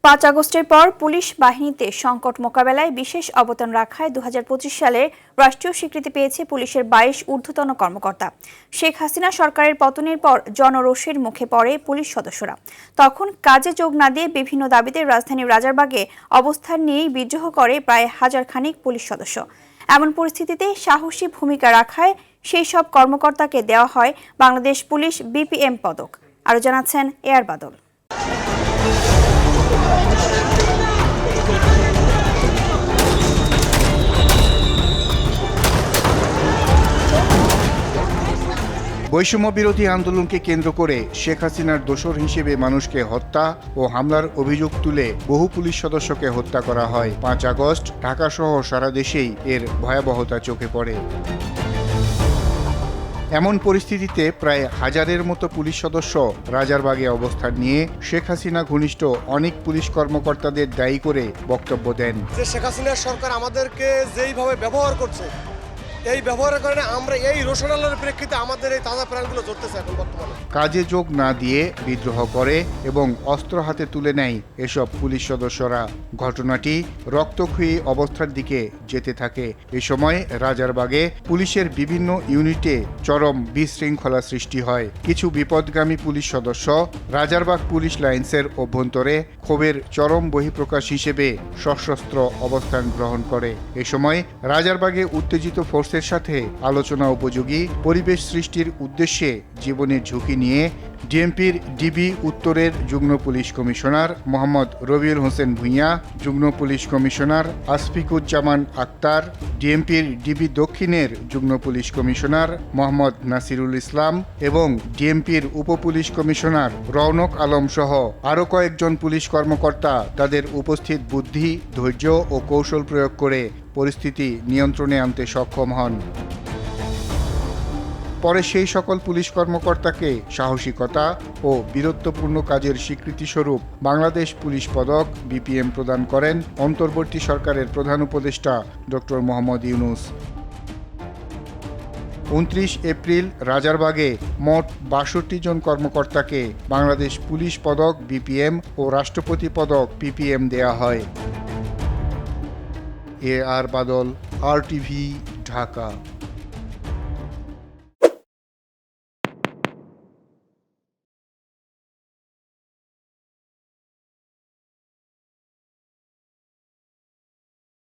5 আগস্টের পর পুলিশ বাহিনীতে সংকট মোকাবেলায় বিশেষ অবদান রাখায় 2025 সালে রাষ্ট্রীয় স্বীকৃতি পেয়েছে পুলিশের 22 ঊর্ধ্বতন কর্মকর্তা। শেখ হাসিনা সরকারের পতনের পর জনরোষের মুখে পড়ে পুলিশ সদস্যরা। তখন কাজে যোগ না দিয়ে বিভিন্ন দাবিতে রাজধানীর রাজারবাগে অবস্থান নিয়েই বিদ্রোহ করে প্রায় হাজার খানিক পুলিশ সদস্য। এমন পরিস্থিতিতে সাহসী ভূমিকা রাখায় সেই সব কর্মকর্তাকে দেওয়া হয় বাংলাদেশ পুলিশ বিপিএম পদক। আরও জানাচ্ছেন এআর বাদল। বৈষম্য বিরোধী আন্দোলনকে কেন্দ্র করে শেখ হাসিনার দোসর হিসেবে মানুষকে হত্যা ও হামলার অভিযোগ তুলে বহু পুলিশ সদস্যকে হত্যা করা হয়। 5 আগস্ট ঢাকাসহ সারা দেশেই এর ভয়াবহতা চোখে পড়ে। এমন পরিস্থিতিতে প্রায় হাজারের মতো পুলিশ সদস্য রাজারবাগে অবস্থান নিয়ে শেখ হাসিনা ঘনিষ্ঠ অনেক পুলিশ কর্মকর্তাদের দায়ী করে বক্তব্য দেন। যে শেখ হাসিনার সরকার আমাদেরকে যেইভাবে ব্যবহার করছে, এই ব্যবহারের কারণে আমরা এই রোশনালের প্রেক্ষিতে আমাদের এই তাজা প্রাণগুলো ধরতেছে এখন বর্তমানে। কাজে যোগ না দিয়ে বিদ্রোহ করে এবং অস্ত্র হাতে তুলে নেয় এসব পুলিশ সদস্যরা। ঘটনাটি রক্তক্ষয়ী অবস্থার দিকে যেতে থাকে। এ সময় রাজারবাগে পুলিশের বিভিন্ন ইউনিটে চরম বিশৃঙ্খলা সৃষ্টি হয়। কিছু বিপদগামী পুলিশ সদস্য রাজারবাগ পুলিশ লাইন্সের অভ্যন্তরে ক্ষোভের চরম বহিঃপ্রকাশ হিসেবে সশস্ত্র অবস্থান গ্রহণ করে। এ সময় রাজারবাগে উত্তেজিত ফোর্সের সাথে আলোচনা উপযোগী পরিবেশ সৃষ্টির উদ্দেশ্যে জীবনের ঝুঁকি নিয়ে ডিএমপির ডিবি উত্তরের যুগ্ম পুলিশ কমিশনার মোহাম্মদ রবিউল হোসেন ভূঁইয়া, যুগ্ম পুলিশ কমিশনার আসফিকুজ্জামান আক্তার, ডিএমপির ডিবি দক্ষিণের যুগ্ম পুলিশ কমিশনার মোহাম্মদ নাসিরুল ইসলাম এবং ডিএমপির উপপুলিশ কমিশনার রওনক আলম সহ আরও কয়েকজন পুলিশ কর্মকর্তা তাদের উপস্থিত বুদ্ধি, ধৈর্য ও কৌশল প্রয়োগ করে পরিস্থিতি নিয়ন্ত্রণে আনতে সক্ষম হন। পরে সেই সকল পুলিশ কর্মকর্তাকে সাহসিকতা ও বীরত্বপূর্ণ কাজের স্বীকৃতিস্বরূপ বাংলাদেশ পুলিশ পদক বিপিএম প্রদান করেন অন্তর্বর্তী সরকারের প্রধান উপদেষ্টা ডক্টর মোহাম্মদ ইউনূস। 29 এপ্রিল রাজারবাগে মোট 62 জন কর্মকর্তাকে বাংলাদেশ পুলিশ পদক বিপিএম ও রাষ্ট্রপতি পদক পিপিএম দেয়া হয়। এআর বাদল, RTV, ঢাকা।